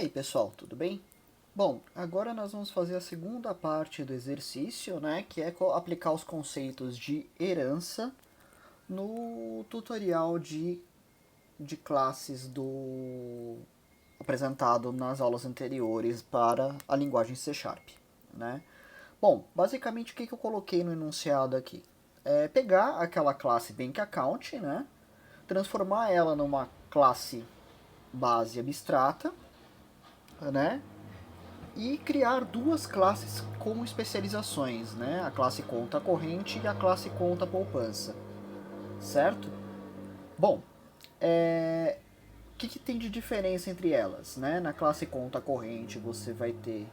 aí, pessoal, tudo bem? Bom, agora nós vamos fazer a segunda parte do exercício, né, que é aplicar os conceitos de herança no tutorial de classes do apresentado nas aulas anteriores para a linguagem C Sharp, né? Bom, basicamente o que eu coloquei no enunciado aqui? É pegar aquela classe Bank Account, né, transformar ela numa classe base abstrata, né, e criar duas classes com especializações, né? A classe conta corrente e a classe conta poupança, certo? Bom, o que tem de diferença entre elas, né? Na classe conta corrente você vai ter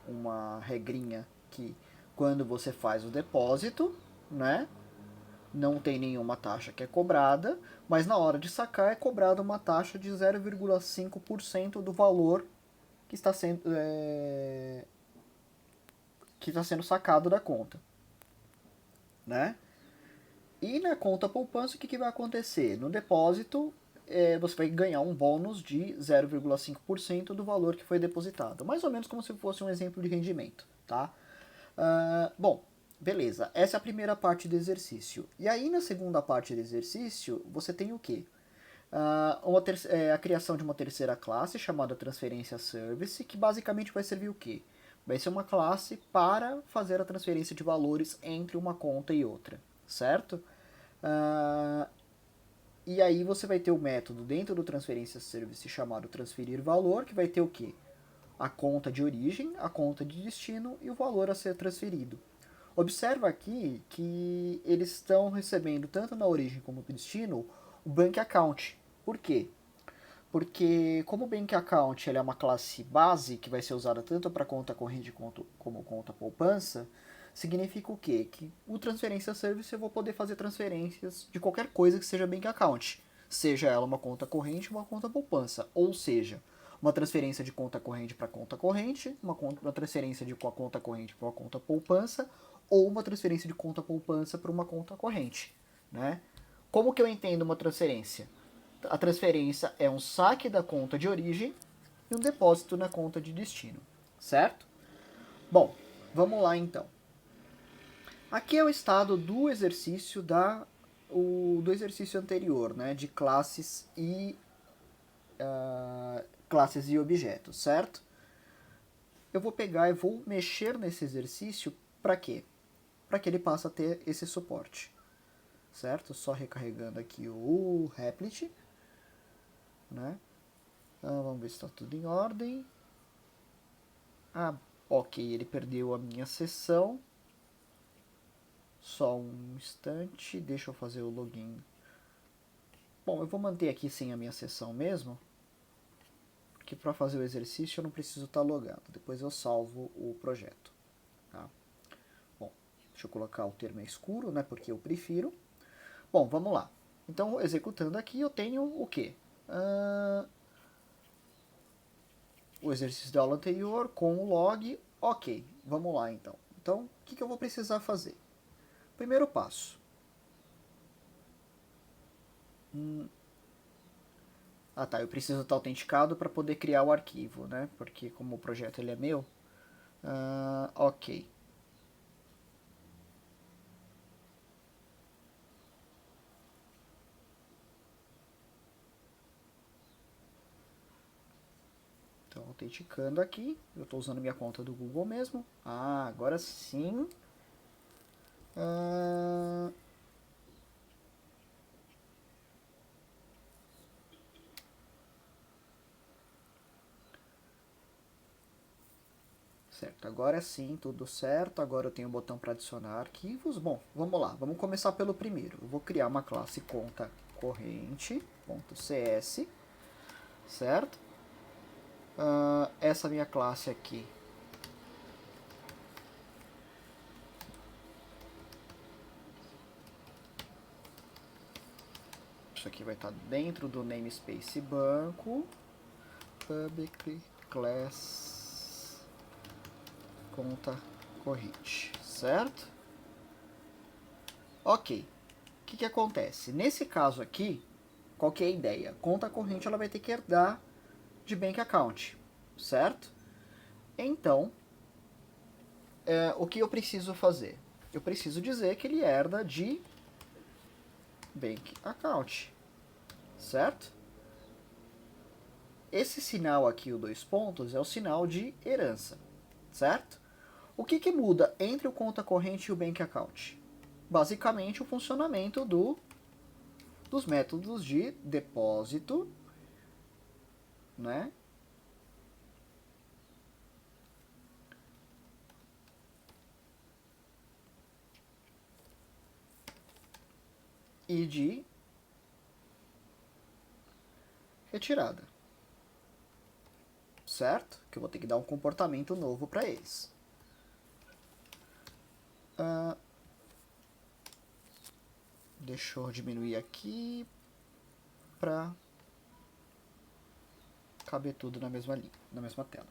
uma regrinha que quando você faz o depósito, né? Não tem nenhuma taxa que é cobrada, mas na hora de sacar é cobrada uma taxa de 0,5% do valor que está sendo sacado da conta, né? E na conta poupança, o que vai acontecer? No depósito, você vai ganhar um bônus de 0,5% do valor que foi depositado. Mais ou menos como se fosse um exemplo de rendimento, tá? Bom, beleza. Essa é a primeira parte do exercício. E aí, na segunda parte do exercício, você tem o quê? A criação de uma terceira classe chamada transferência service, que basicamente vai servir o quê? Vai ser uma classe para fazer a transferência de valores entre uma conta e outra, certo? E aí você vai ter o método dentro do transferência service chamado transferir valor, que vai ter o quê? A conta de origem, a conta de destino e o valor a ser transferido. Observa aqui que eles estão recebendo tanto na origem como no destino o bank account. Por quê? Porque como o Bank Account ele é uma classe base que vai ser usada tanto para conta corrente como conta poupança, significa o quê? Que o Transferência Service eu vou poder fazer transferências de qualquer coisa que seja Bank Account, seja ela uma conta corrente ou uma conta poupança, ou seja, uma transferência de conta corrente para conta corrente, uma transferência de uma conta corrente para uma conta poupança, ou uma transferência de conta poupança para uma conta corrente, né? Como que eu entendo uma transferência? A transferência é um saque da conta de origem e um depósito na conta de destino, certo? Bom, vamos lá então. Aqui é o estado do exercício do exercício anterior, né, de classes e objetos, certo? Eu vou pegar e vou mexer nesse exercício para quê? Para que ele passe a ter esse suporte, certo? Só recarregando aqui o Replit, né? Vamos ver se está tudo em ordem. Ok, ele perdeu a minha sessão. Só um instante, deixa eu fazer o login. Bom, eu vou manter aqui sem a minha sessão mesmo, porque para fazer o exercício eu não preciso estar logado. Depois eu salvo o projeto. Tá? Bom, deixa eu colocar o termo escuro, né, porque eu prefiro. Bom, vamos lá. Então, executando aqui, eu tenho o quê? O exercício da aula anterior com o log. Ok, vamos lá então. Então, o que eu vou precisar fazer? Primeiro passo. Tá, eu preciso estar autenticado para poder criar o arquivo, né? Porque como o projeto ele é meu. Ok. Então, autenticando aqui. Eu estou usando minha conta do Google mesmo. Agora sim. Certo, agora sim, tudo certo. Agora eu tenho o botão para adicionar arquivos. Bom, vamos lá. Vamos começar pelo primeiro. Eu vou criar uma classe conta corrente.cs, certo? Essa minha classe aqui. Isso aqui vai estar dentro do namespace banco. Public class conta corrente, certo? Ok. O que acontece? Nesse caso aqui, qual que é a ideia? Conta corrente ela vai ter que herdar de bank account, certo? Então, o que eu preciso fazer? Eu preciso dizer que ele herda de bank account, certo? Esse sinal aqui, o 2 pontos, é o sinal de herança, certo? O que muda entre o conta corrente e o bank account? Basicamente o funcionamento dos métodos de depósito, né? E de retirada, certo? Que eu vou ter que dar um comportamento novo para eles. Deixa eu diminuir aqui para caber tudo na mesma linha, na mesma tela.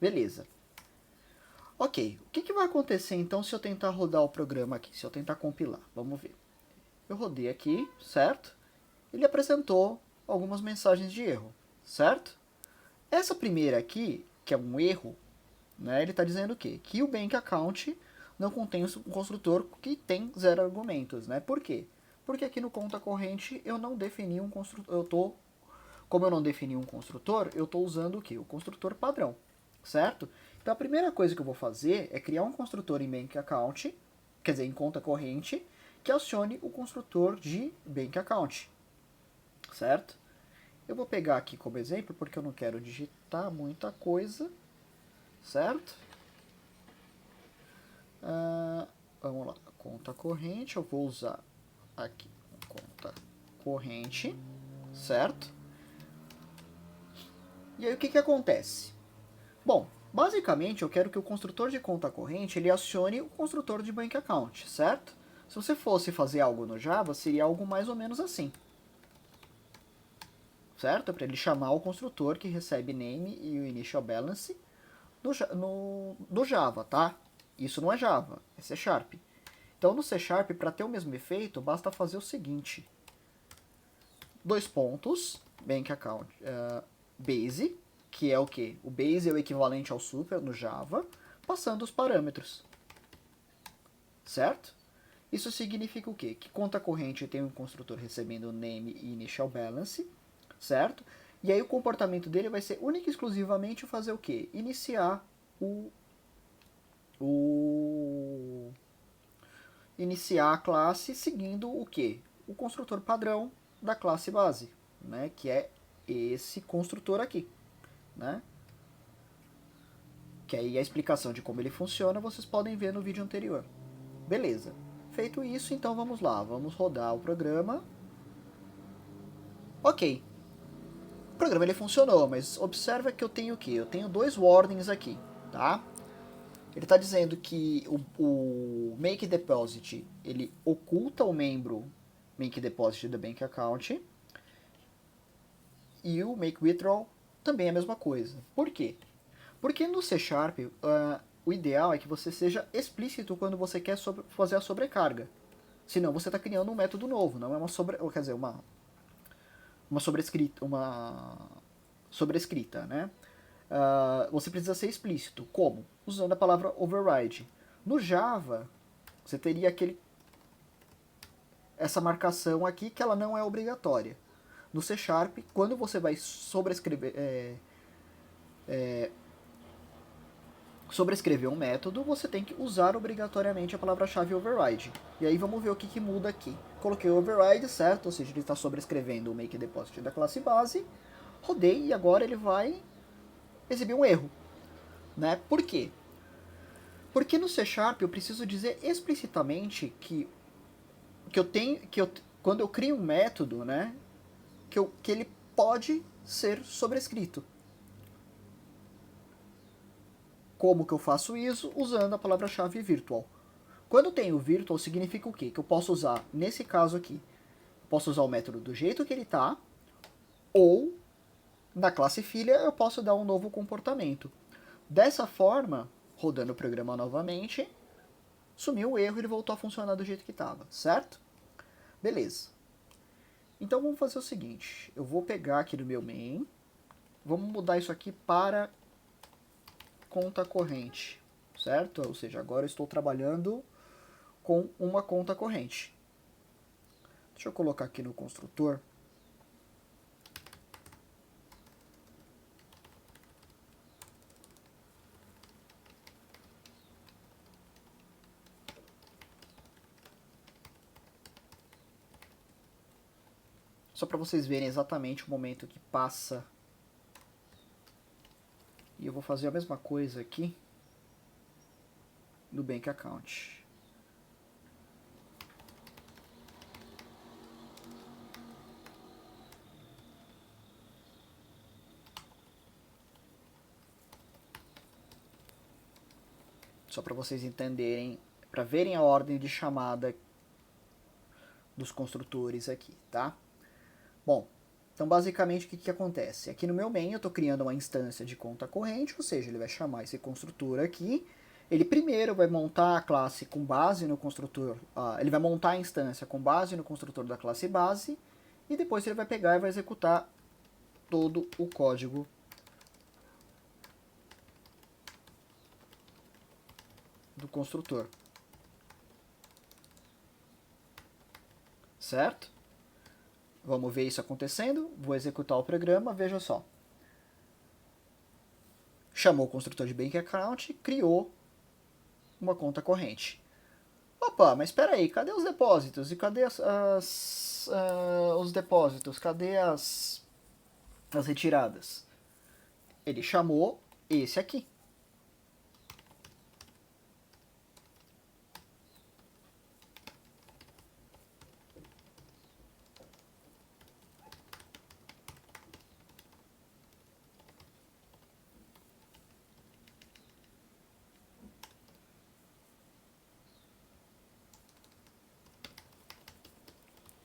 Beleza. Ok, o que vai acontecer então se eu tentar rodar o programa aqui, se eu tentar compilar? Vamos ver. Eu rodei aqui, certo? Ele apresentou algumas mensagens de erro, certo? Essa primeira aqui, que é um erro, né, ele está dizendo o quê? Que o bank account não contém um construtor que tem 0 argumentos, né? Por quê? Porque aqui no conta corrente eu não defini um construtor, como eu não defini um construtor, eu estou usando o quê? O construtor padrão, certo? Então a primeira coisa que eu vou fazer é criar um construtor em bank account, quer dizer, em conta corrente, que acione o construtor de bank account, certo? Eu vou pegar aqui como exemplo, porque eu não quero digitar muita coisa, certo? Vamos lá, conta corrente, eu vou usar aqui conta corrente, certo? E aí o que acontece? Bom, basicamente eu quero que o construtor de conta corrente ele acione o construtor de bank account, certo? Se você fosse fazer algo no Java, seria algo mais ou menos assim, certo? Para ele chamar o construtor que recebe name e o initial balance no Java, tá? Isso não é Java, é C Sharp. Então no C Sharp, para ter o mesmo efeito, basta fazer o seguinte: 2 pontos, bank account, base, que é o que? O base é o equivalente ao super no Java, passando os parâmetros, certo? Isso significa o quê? Que conta corrente tem um construtor recebendo name e initial balance, certo? E aí o comportamento dele vai ser único e exclusivamente fazer o quê? Iniciar iniciar a classe seguindo o quê? O construtor padrão da classe base, né? Que é esse construtor aqui, né? Que aí a explicação de como ele funciona vocês podem ver no vídeo anterior. Beleza. Feito isso, então vamos lá. Vamos rodar o programa. Ok. O programa ele funcionou, mas observa que eu tenho o quê? Eu tenho 2 warnings aqui, tá? Ele está dizendo que o make deposit ele oculta o membro make deposit do bank account e o make withdrawal também é a mesma coisa. Por quê? Porque no C Sharp o ideal é que você seja explícito quando você quer fazer a sobrecarga. Senão você está criando um método novo, não é uma sobrescrita, né? Você precisa ser explícito. Como? Usando a palavra override. No Java, você teria essa marcação aqui que ela não é obrigatória. No C Sharp, quando você vai sobrescrever um método, você tem que usar obrigatoriamente a palavra-chave override. E aí vamos ver o que muda aqui. Coloquei o override, certo? Ou seja, ele está sobrescrevendo o make deposit da classe base. Rodei e agora ele vai exibir um erro. Né? Por quê? Porque no C Sharp eu preciso dizer explicitamente que quando eu crio um método, né, que ele pode ser sobrescrito. Como que eu faço isso? Usando a palavra-chave virtual. Quando eu tenho virtual, significa o quê? Que eu posso usar, nesse caso aqui, posso usar o método do jeito que ele está, ou na classe filha eu posso dar um novo comportamento. Dessa forma, rodando o programa novamente, sumiu o erro e ele voltou a funcionar do jeito que estava, certo? Beleza. Então vamos fazer o seguinte, eu vou pegar aqui do meu main, Vamos mudar isso aqui para conta corrente, certo? Ou seja, agora eu estou trabalhando com uma conta corrente. Deixa eu colocar aqui no construtor. Só para vocês verem exatamente o momento que passa. E eu vou fazer a mesma coisa aqui no Bank Account. Só para vocês entenderem, para verem a ordem de chamada dos construtores aqui, tá? Bom, então basicamente o que acontece? Aqui no meu main eu estou criando uma instância de conta corrente, ou seja, ele vai chamar esse construtor aqui. Ele primeiro vai montar a classe com base no construtor, ele vai montar a instância com base no construtor da classe base, e depois ele vai pegar e vai executar todo o código do construtor. Certo? Vamos ver isso acontecendo. Vou executar o programa, veja só. Chamou o construtor de Bank Account, criou uma conta corrente. Opa, mas espera aí, cadê os depósitos? E cadê os depósitos? Cadê as retiradas? Ele chamou esse aqui.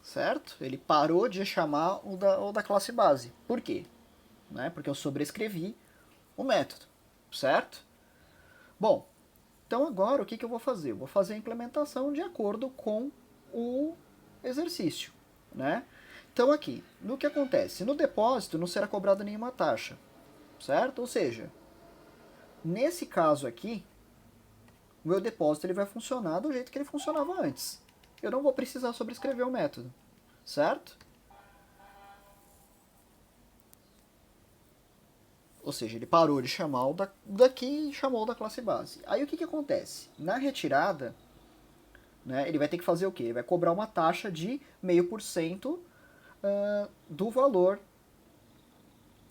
Certo? Ele parou de chamar o da classe base. Por quê? Né? Porque eu sobrescrevi o método. Certo? Bom, então agora o que eu vou fazer? Eu vou fazer a implementação de acordo com o exercício. Né? Então aqui, no que acontece? No depósito não será cobrada nenhuma taxa. Certo? Ou seja, nesse caso aqui, o meu depósito ele vai funcionar do jeito que ele funcionava antes. Eu não vou precisar sobrescrever o método. Certo? Ou seja, ele parou de chamar o daqui e chamou o da classe base. Aí o que acontece? Na retirada, né, ele vai ter que fazer o quê? Ele vai cobrar uma taxa de 0,5% do valor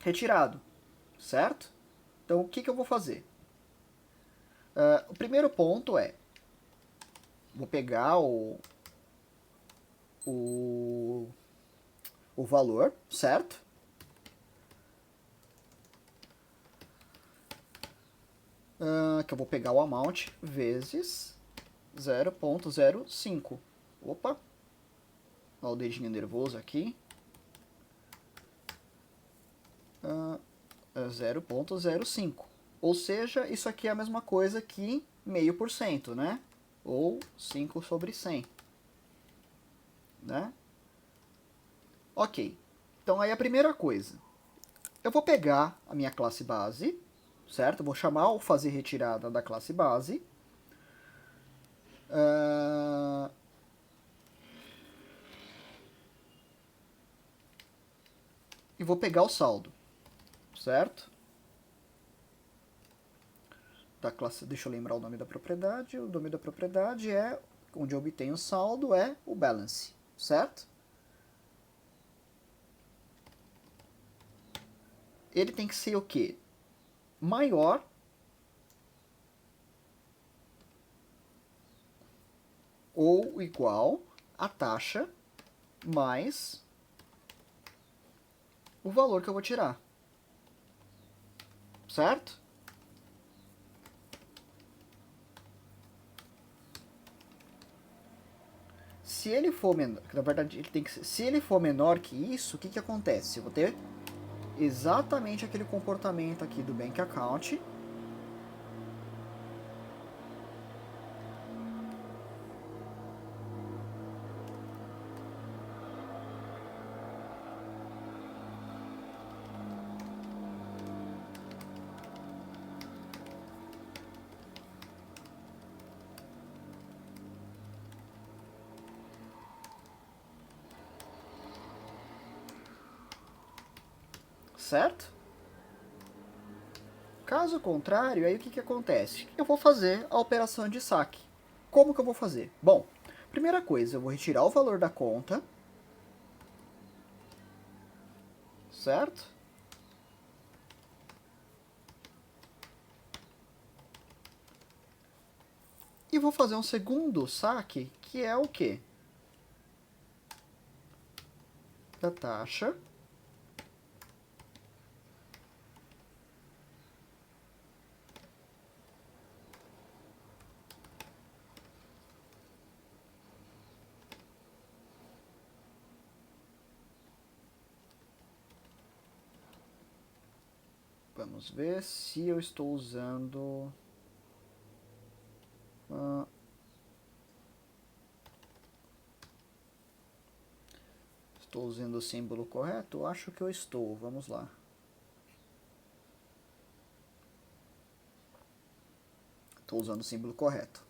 retirado, certo? Então o que eu vou fazer? O primeiro ponto é, vou pegar o valor, certo? Que eu vou pegar o amount vezes 0,05. Opa, olha o dedinho nervoso aqui. 0,05. Ou seja, isso aqui é a mesma coisa que 0,5%, né? Ou 5 sobre 100. Né? Ok. Então aí a primeira coisa. Eu vou pegar a minha classe base, certo? Vou chamar o fazer retirada da classe base. E vou pegar o saldo, certo? Da classe, deixa eu lembrar o nome da propriedade. O nome da propriedade é, onde eu obtenho o saldo, é o balance, certo? Ele tem que ser o quê? Maior ou igual a taxa mais o valor que eu vou tirar. Certo? Se ele for menor, na verdade ele tem que ser, se ele for menor que isso, o que acontece? Eu vou ter exatamente aquele comportamento aqui do Bank Account. certo? Caso contrário, aí o que acontece? Eu vou fazer a operação de saque. Como que eu vou fazer? Bom, primeira coisa, eu vou retirar o valor da conta, certo? E vou fazer um segundo saque, que é o quê? Da taxa. Vamos ver se eu estou usando... estou usando o símbolo correto? Acho que eu estou. Vamos lá. Estou usando o símbolo correto,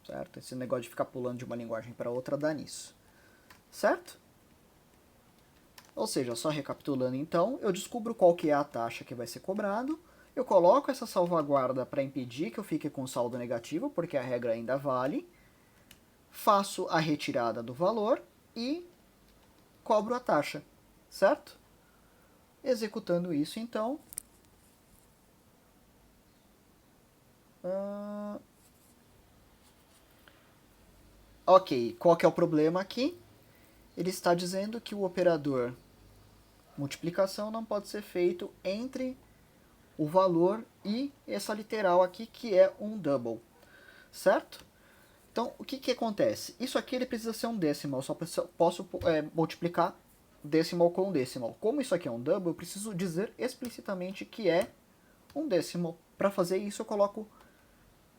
certo? Esse negócio de ficar pulando de uma linguagem para outra dá nisso, certo? Ou seja, só recapitulando então, eu descubro qual que é a taxa que vai ser cobrado, eu coloco essa salvaguarda para impedir que eu fique com saldo negativo, porque a regra ainda vale, faço a retirada do valor e cobro a taxa, certo? Executando isso então, ok, qual que é o problema aqui? Ele está dizendo que o operador multiplicação não pode ser feito entre o valor e essa literal aqui, que é um double, certo? Então, o que acontece? Isso aqui ele precisa ser um decimal, só posso multiplicar decimal com decimal. Como isso aqui é um double, eu preciso dizer explicitamente que é um decimal. Para fazer isso, eu coloco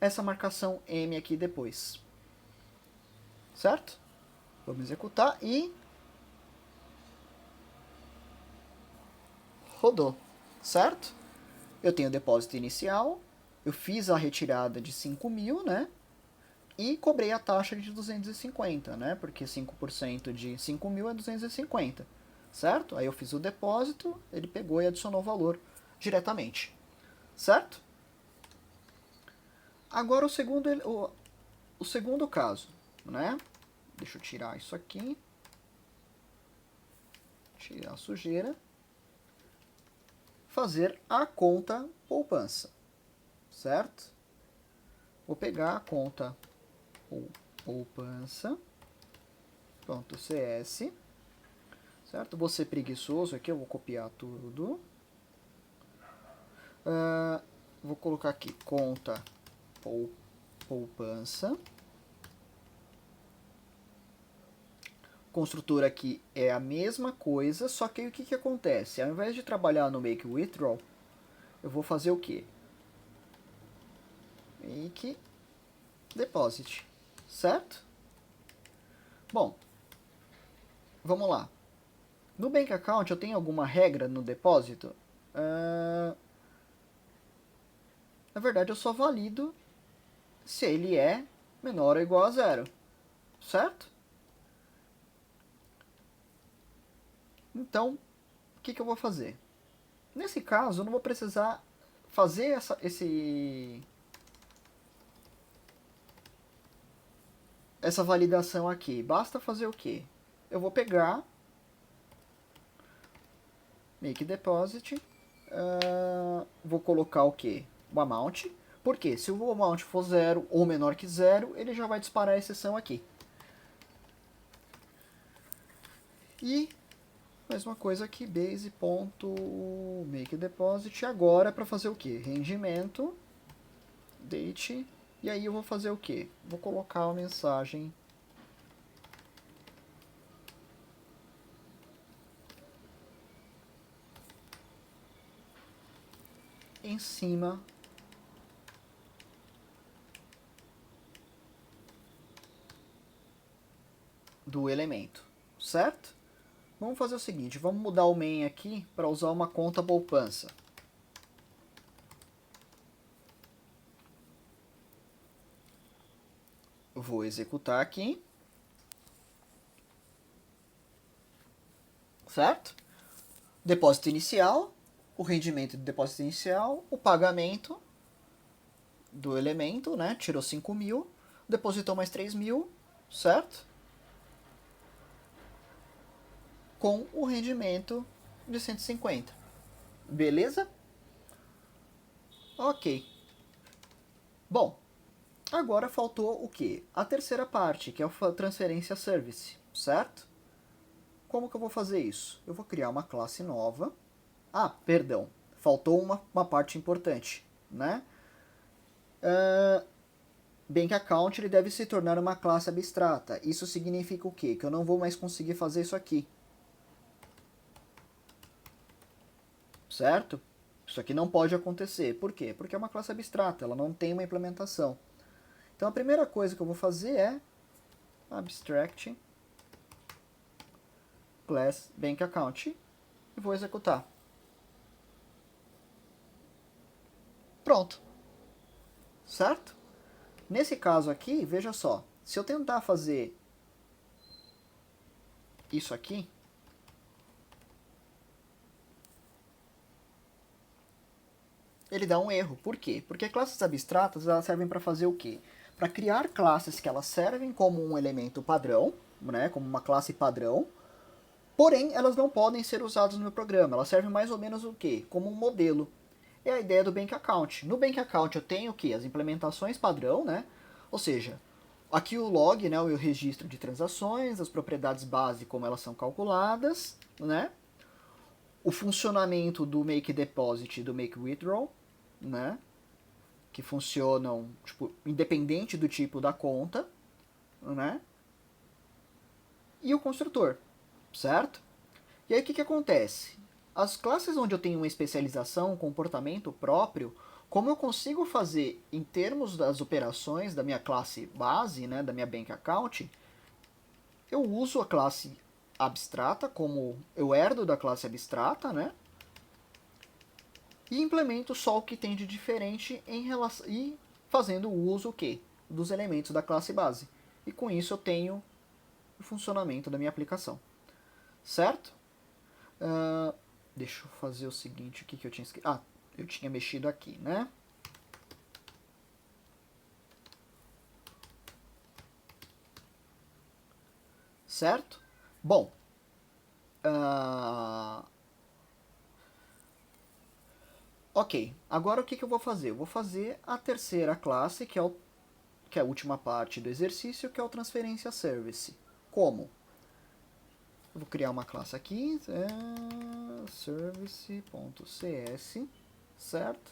essa marcação M aqui depois, certo? Vamos executar e... rodou, certo? Eu tenho o depósito inicial, eu fiz a retirada de 5.000, né? E cobrei a taxa de 250, né? Porque 5% de 5.000 é 250, certo? Aí eu fiz o depósito, ele pegou e adicionou o valor diretamente, certo? Agora o segundo caso, né? Deixa eu tirar isso aqui. Tirar a sujeira. Fazer a conta poupança, certo? Vou pegar a conta poupança.cs, certo? Vou ser preguiçoso aqui, eu vou copiar tudo. Vou colocar aqui conta poupança. Construtor aqui é a mesma coisa, só que aí o que acontece? Ao invés de trabalhar no make withdraw, eu vou fazer o quê? Make deposit, certo? Bom, vamos lá. No bank account eu tenho alguma regra no depósito? Na verdade eu só valido se ele é menor ou igual a zero, certo? Então, o que eu vou fazer? Nesse caso, eu não vou precisar fazer essa validação aqui. Basta fazer o quê? Eu vou pegar make deposit, vou colocar o quê? O amount. Porque se o amount for zero ou menor que zero, ele já vai disparar a exceção aqui. E mesma coisa aqui, base.makeDeposit. Agora para fazer o que? Rendimento, date, e aí eu vou fazer o que? Vou colocar a mensagem em cima do elemento, certo? Vamos fazer o seguinte, vamos mudar o main aqui para usar uma conta poupança. Vou executar aqui, certo? Depósito inicial, o rendimento do depósito inicial, o pagamento do elemento, né? Tirou 5.000, depositou mais 3.000, certo? Com o rendimento de 150. Beleza? Ok. Bom, agora faltou o quê? A terceira parte, que é a transferência service, certo? Como que eu vou fazer isso? Eu vou criar uma classe nova. Ah, perdão, faltou uma parte importante, né? Bank Account ele deve se tornar uma classe abstrata. Isso significa o quê? Que eu não vou mais conseguir fazer isso aqui. Certo? Isso aqui não pode acontecer. Por quê? Porque é uma classe abstrata, ela não tem uma implementação. Então a primeira coisa que eu vou fazer é abstract class bank account e vou executar. Pronto. Certo? Nesse caso aqui, veja só, se eu tentar fazer isso aqui, ele dá um erro. Por quê? Porque classes abstratas elas servem para fazer o quê? Para criar classes que elas servem como um elemento padrão, né, como uma classe padrão, porém elas não podem ser usadas no meu programa. Elas servem mais ou menos o quê? Como um modelo. É a ideia do Bank Account. No Bank Account eu tenho o quê? As implementações padrão, né? Ou seja, aqui o log, né, o registro de transações, as propriedades base, como elas são calculadas, né? O funcionamento do Make Deposit e do Make Withdraw, né? Que funcionam tipo, independente do tipo da conta, né? E o construtor, certo? E aí o que acontece? As classes onde eu tenho uma especialização, um comportamento próprio, como eu consigo fazer em termos das operações da minha classe base, né, da minha bank account, eu uso a classe abstrata como eu herdo da classe abstrata, né? E implemento só o que tem de diferente em relação e fazendo o uso o quê? Dos elementos da classe base. E com isso eu tenho o funcionamento da minha aplicação. Certo? Deixa eu fazer o seguinte aqui que eu tinha escrito. Ah, eu tinha mexido aqui, né? Certo? Bom, ok. Agora o que eu vou fazer? Eu vou fazer a terceira classe, que é a última parte do exercício, que é o transferência service. Como? Eu vou criar uma classe aqui, service.cs, certo?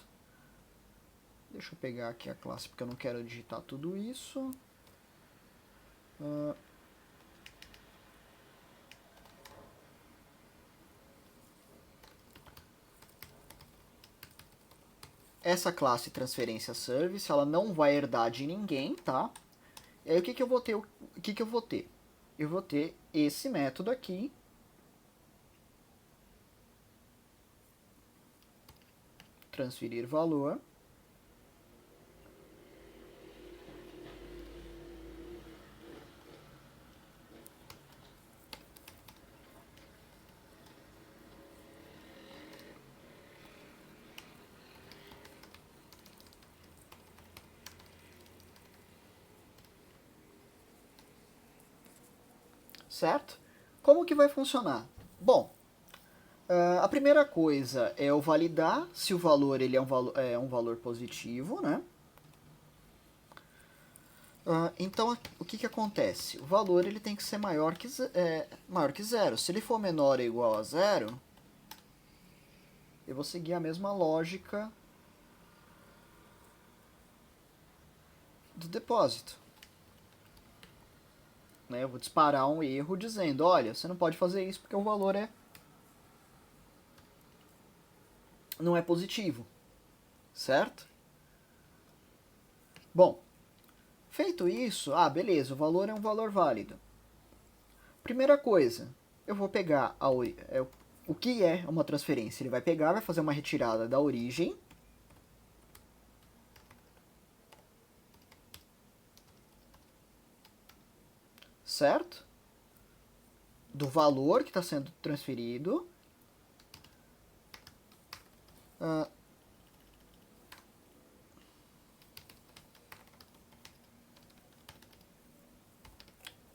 Deixa eu pegar aqui a classe porque eu não quero digitar tudo isso. Essa classe transferência service, ela não vai herdar de ninguém, tá? E aí o que eu vou ter? O que eu vou ter? Eu vou ter esse método aqui, transferir valor, certo? Como que vai funcionar? Bom, a primeira coisa é eu validar se o valor ele é um valor positivo, né? Então, o que acontece? O valor ele tem que ser maior que zero. Se ele for menor ou igual a zero, eu vou seguir a mesma lógica do depósito. Né? Eu vou disparar um erro dizendo, olha, você não pode fazer isso porque o valor não é positivo, certo? Bom, feito isso, beleza, o valor é um valor válido. Primeira coisa, eu vou pegar o que é uma transferência. Ele vai pegar, vai fazer uma retirada da origem, certo? Do valor que está sendo transferido.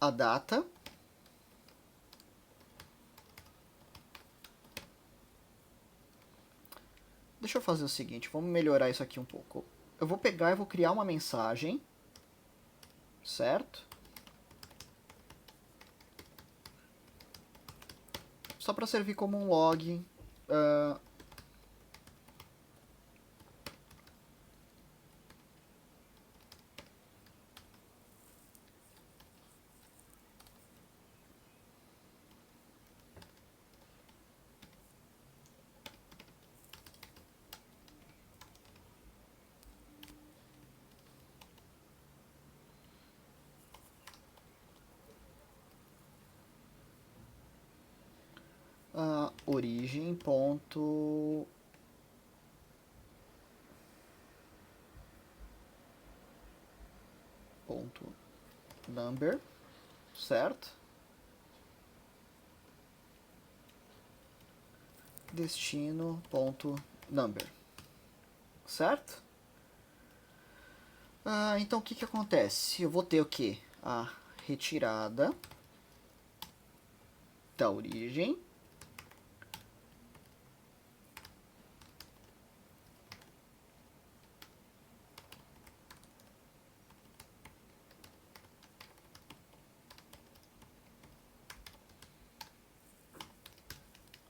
a data. Deixa eu fazer o seguinte, vamos melhorar isso aqui um pouco. Eu vou pegar e vou criar uma mensagem, certo? Só para servir como um log. Origem ponto number, certo? Destino ponto number, certo? Então o que acontece? Eu vou ter o que? A retirada da origem.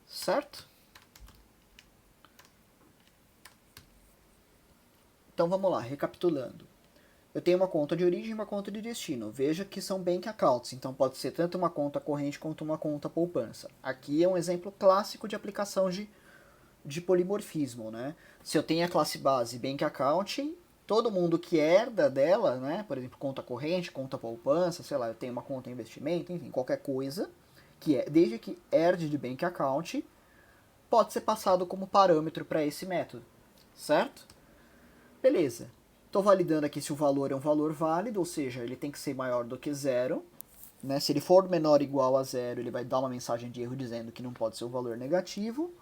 Certo? Então vamos lá, recapitulando. Eu tenho uma conta de origem e uma conta de destino. Veja que são bank accounts, então pode ser tanto uma conta corrente quanto uma conta poupança. Aqui é um exemplo clássico de aplicação de polimorfismo, né? Se eu tenho a classe base bank account, todo mundo que herda dela, né? Por exemplo, conta corrente, conta poupança, sei lá, eu tenho uma conta investimento, enfim, qualquer coisa, que é, desde que herde de bank account, pode ser passado como parâmetro para esse método, certo? Beleza. Estou validando aqui se o valor é um valor válido, ou seja, ele tem que ser maior do que zero. Né? Se ele for menor ou igual a zero, ele vai dar uma mensagem de erro dizendo que não pode ser um valor negativo.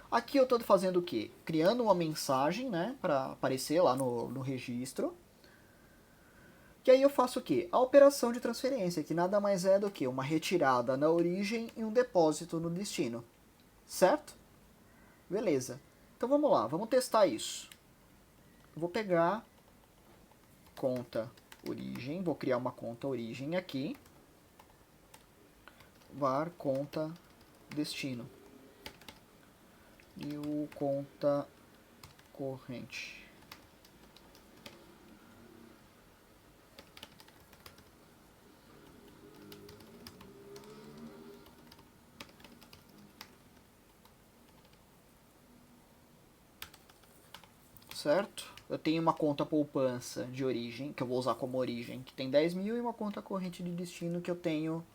Aqui eu estou fazendo o quê? Criando uma mensagem, né, para aparecer lá no registro. Que aí eu faço o quê? A operação de transferência, que nada mais é do que uma retirada na origem e um depósito no destino. Certo? Beleza. Então vamos lá, vamos testar isso. Eu vou pegar conta origem, vou criar uma conta origem aqui. Var conta destino. E o conta corrente. Certo? Eu tenho uma conta poupança de origem, que eu vou usar como origem, que tem 10 mil, e uma conta corrente de destino que eu tenho...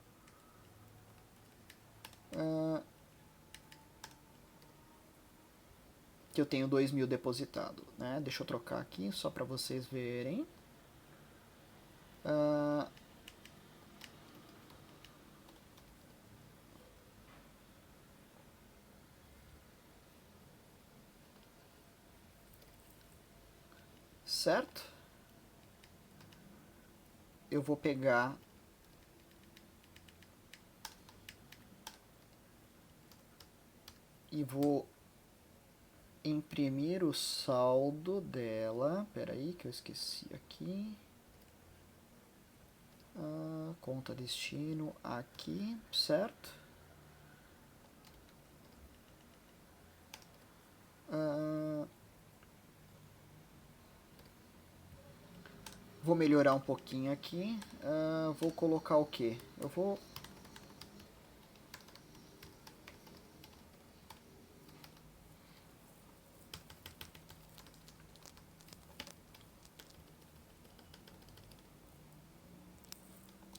que eu tenho 2 mil depositado. Né? Deixa eu trocar aqui, só para vocês verem. Certo? Eu vou pegar e vou imprimir o saldo dela. Espera aí que eu esqueci aqui. Conta destino aqui, certo? Vou melhorar um pouquinho aqui. Vou colocar o que? Eu vou...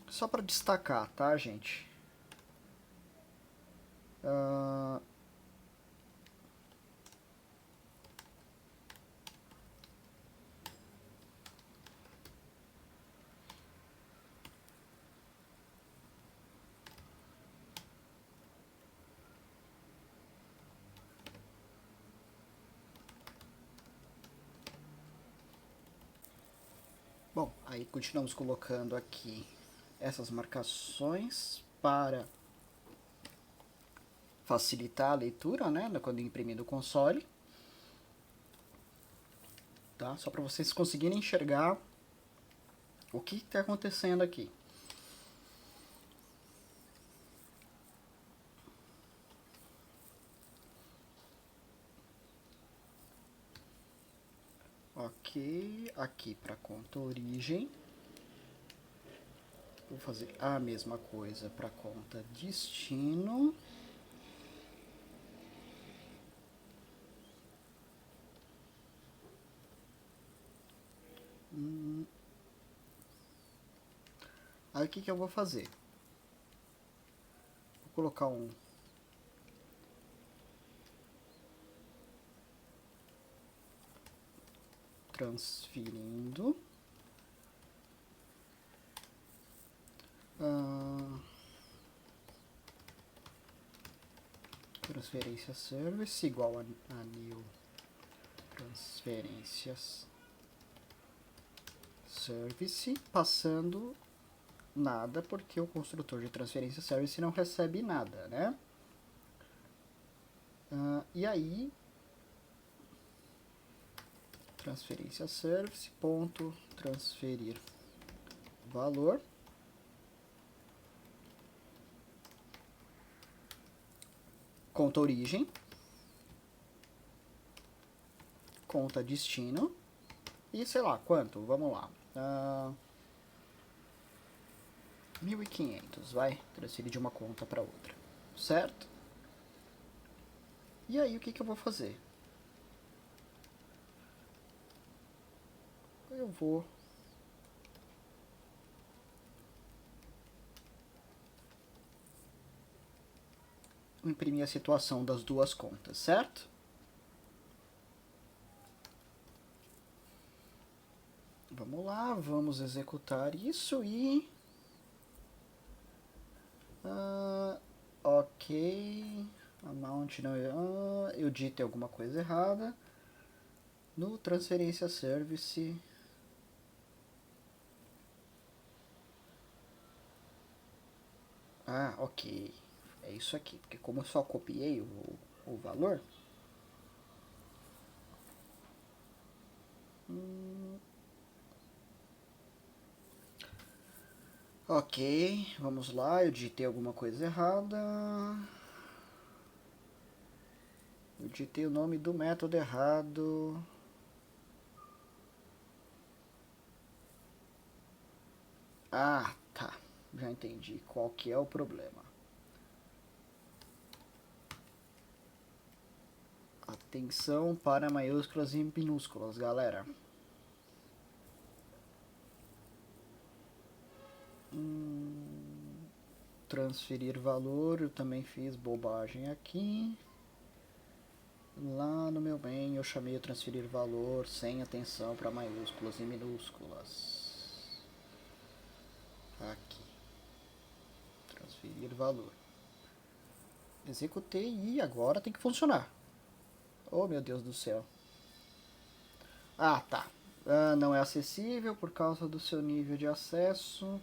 Só para destacar, tá, gente? Bom, aí continuamos colocando aqui essas marcações para facilitar a leitura, né, quando imprimir do console, tá? Só para vocês conseguirem enxergar o que está acontecendo aqui. Ok, aqui para conta origem. Vou fazer a mesma coisa para conta destino. Aí o que eu vou fazer? Vou colocar um transferindo. Transferência service igual a new transferências service, passando nada porque o construtor de transferência service não recebe nada, né? E aí transferência service ponto transferir valor, conta origem, conta destino e sei lá quanto, vamos lá, 1.500, vai transferir de uma conta para outra, certo? E aí o que eu vou fazer? Eu vou imprimir a situação das duas contas, certo? Vamos lá, vamos executar isso e... ok, amount não... eu digitei alguma coisa errada. No transferência service... ok. É isso aqui, porque como eu só copiei o valor... ok, vamos lá, eu digitei alguma coisa errada. Eu digitei o nome do método errado. Tá. Já entendi qual que é o problema. Atenção para maiúsculas e minúsculas, galera. Transferir valor, eu também fiz bobagem aqui. Lá no meu bem eu chamei o transferir valor sem atenção para maiúsculas e minúsculas. Aqui. Transferir valor. Executei e agora tem que funcionar. Oh, meu Deus do céu. Tá. Não é acessível por causa do seu nível de acesso.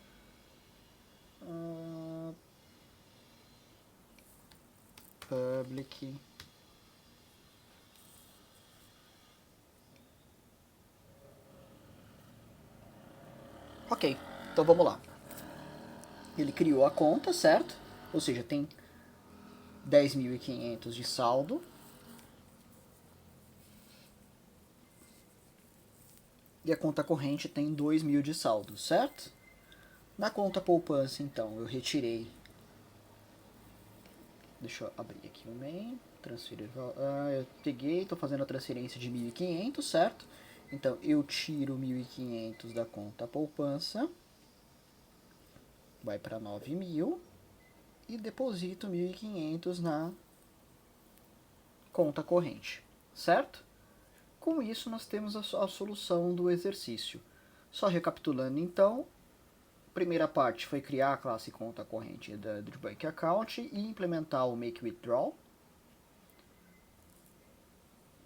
Public. Ok, então vamos lá. Ele criou a conta, certo? Ou seja, tem 10.500 de saldo. E a conta corrente tem 2.000 de saldo, certo? Na conta poupança, então, eu retirei... Deixa eu abrir aqui o main. Transferir... eu peguei, estou fazendo a transferência de 1.500, certo? Então, eu tiro 1.500 da conta poupança. Vai para 9.000. E deposito 1.500 na conta corrente, certo? Com isso, nós temos a solução do exercício. Só recapitulando, então, a primeira parte foi criar a classe conta corrente do Bank Account e implementar o Make Withdrawal.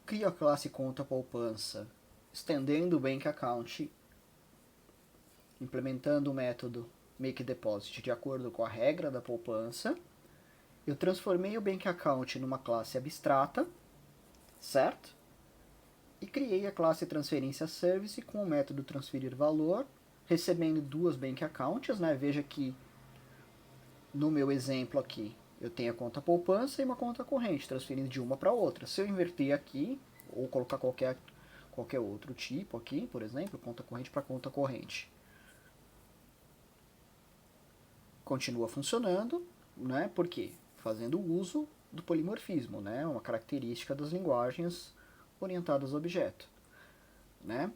Cria a classe conta poupança, estendendo o Bank Account implementando o método makeDeposit de acordo com a regra da poupança. Eu transformei o Bank Account numa classe abstrata, certo? E criei a classe Transferência Service com o método transferir valor, recebendo duas Bank Accounts, né? Veja que no meu exemplo aqui eu tenho a conta poupança e uma conta corrente, transferindo de uma para outra. Se eu inverter aqui, ou colocar qualquer outro tipo aqui, por exemplo, conta corrente para conta corrente, continua funcionando, né? Por quê? Fazendo uso do polimorfismo, né? Uma característica das linguagens orientadas a objeto, né?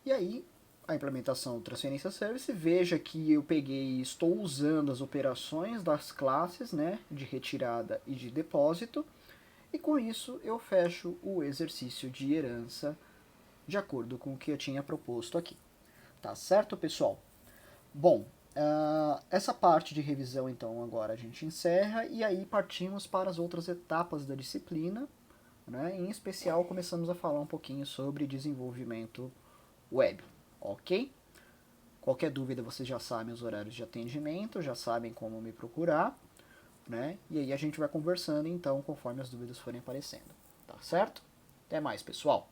E aí, a implementação do Transferência Service, veja que eu peguei e estou usando as operações das classes, né, de retirada e de depósito, e com isso eu fecho o exercício de herança de acordo com o que eu tinha proposto aqui. Tá certo, pessoal? Bom, essa parte de revisão, então, agora a gente encerra, e aí partimos para as outras etapas da disciplina, né? Em especial, começamos a falar um pouquinho sobre desenvolvimento web, ok? Qualquer dúvida, vocês já sabem os horários de atendimento, já sabem como me procurar, né? E aí a gente vai conversando, então, conforme as dúvidas forem aparecendo, tá certo? Até mais, pessoal!